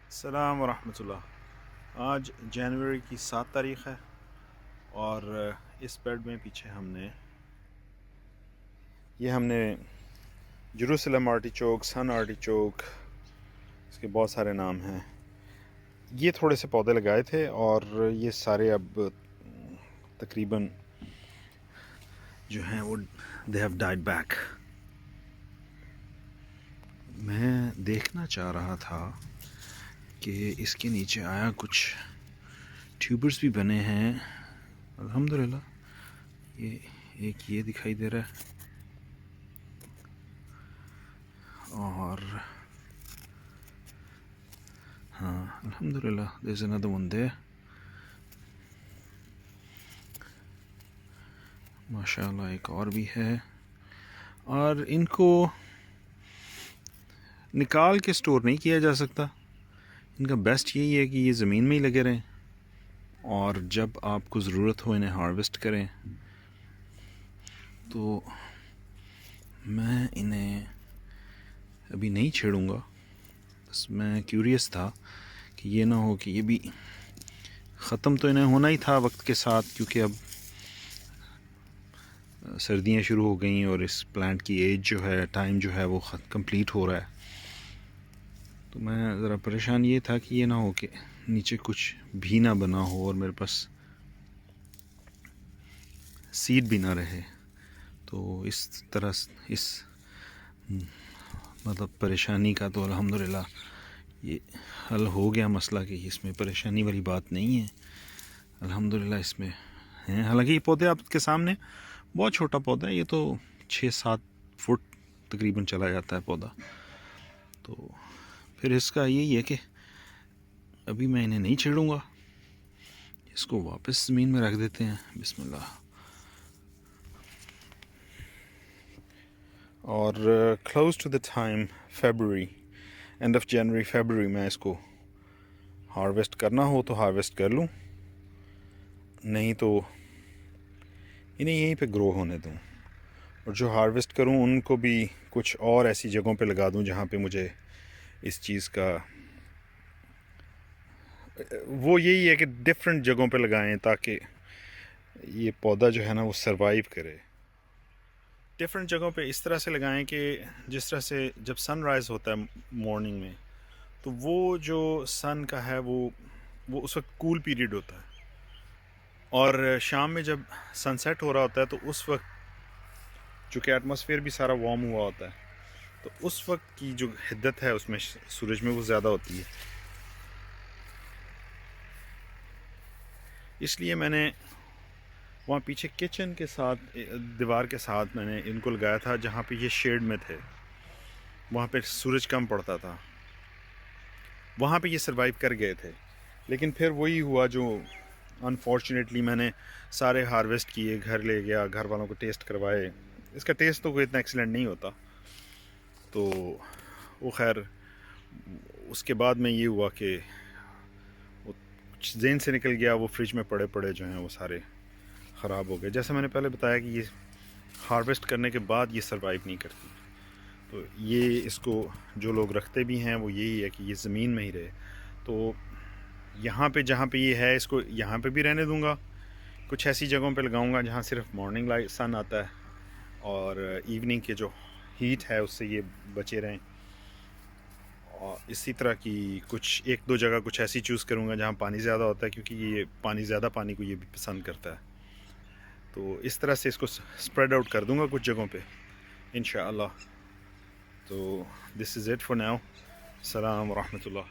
अस्सलाम वरहमतुल्लाह। आज जनवरी की 7 तारीख़ है और इस बेड में पीछे हमने जेरूसलम आर्टिचोक, सन आर्टिचोक, इसके बहुत सारे नाम हैं। ये थोड़े से पौधे लगाए थे और ये सारे अब तकरीबन जो हैं वो दे हैव डाइड बैक। मैं देखना चाह रहा था कि इसके नीचे आया कुछ ट्यूबर्स भी बने हैं अल्हम्दुलिल्लाह। ये दिखाई दे रहा है और हाँ अल्हम्दुलिल्लाह there is another one there. माशाल्लाह एक और भी है और इनको निकाल के स्टोर नहीं किया जा सकता। इनका बेस्ट यही है कि ये ज़मीन में ही लगे रहें और जब आपको ज़रूरत हो इन्हें हार्वेस्ट करें। तो मैं इन्हें अभी नहीं छेड़ूंगा, बस मैं क्यूरियस था कि ये ना हो कि ये भी ख़त्म तो इन्हें होना ही था वक्त के साथ, क्योंकि अब सर्दियाँ शुरू हो गई और इस प्लांट की एज जो है, टाइम जो है वो कंप्लीट हो रहा है। तो मैं ज़रा परेशान ये था कि ये ना हो कि नीचे कुछ भी ना बना हो और मेरे पास सीड भी ना रहे। तो इस तरह इस मतलब परेशानी का तो अल्हम्दुलिल्लाह ये हल हो गया मसला कि इसमें परेशानी वाली बात नहीं है। अल्हम्दुलिल्लाह इसमें हैं। हालांकि ये पौधे आपके सामने बहुत छोटा पौधा है, ये तो 6-7 फुट तकरीबन चला जाता है पौधा। तो फिर इसका यही है कि अभी मैं इन्हें नहीं छेड़ूंगा, इसको वापस ज़मीन में रख देते हैं। बिस्मिल्लाह। और close to the time February, end of January February मैं इसको हार्वेस्ट करना हो तो हार्वेस्ट कर लूँ, नहीं तो इन्हें यहीं पे ग्रो होने दूँ। और जो हार्वेस्ट करूँ उनको भी कुछ और ऐसी जगहों पे लगा दूँ जहाँ पे मुझे इस चीज़ का वो यही है कि डिफरेंट जगहों पे लगाएं ताकि ये पौधा जो है ना वो सरवाइव करे। डिफरेंट जगहों पे इस तरह से लगाएं कि जिस तरह से जब सनराइज़ होता है मॉर्निंग में, तो वो जो सन का है वो उस वक्त कूल पीरियड होता है, और शाम में जब सनसेट हो रहा होता है तो उस वक्त चूँकि एटमॉस्फेयर भी सारा वार्म हुआ होता है, तो उस वक्त की जो हिद्दत है उसमें सूरज में वो ज़्यादा होती है। इसलिए मैंने वहाँ पीछे किचन के साथ दीवार के साथ मैंने इनको लगाया था, जहाँ पे ये शेड में थे, वहाँ पे सूरज कम पड़ता था, वहाँ पे ये सरवाइव कर गए थे। लेकिन फिर वही हुआ जो अनफॉर्चुनेटली मैंने सारे हार्वेस्ट किए, घर ले गया, घर वालों को टेस्ट करवाए। इसका टेस्ट तो कोई इतना एक्सीलेंट नहीं होता, तो वो खैर उसके बाद में ये हुआ कि वो कुछ जेन से निकल गया, वो फ्रिज में पड़े पड़े जो हैं वो सारे ख़राब हो गए। जैसे मैंने पहले बताया कि ये हार्वेस्ट करने के बाद ये सरवाइव नहीं करती, तो ये इसको जो लोग रखते भी हैं वो यही है कि ये ज़मीन में ही रहे। तो यहाँ पे जहाँ पे ये है इसको यहाँ पे भी रहने दूँगा, कुछ ऐसी जगहों पे लगाऊँगा जहाँ सिर्फ मॉर्निंग लाइट सन आता है और इवनिंग के जो हीट है उससे ये बचे रहें। और इसी तरह की कुछ 1-2 जगह कुछ ऐसी चूज़ करूँगा जहाँ पानी ज़्यादा होता है, क्योंकि ये ज़्यादा पानी को ये भी पसंद करता है। तो इस तरह से इसको स्प्रेड आउट कर दूँगा कुछ जगहों पे इंशाअल्लाह। तो this is it for now. अस्सलाम व रहमतुल्लाह।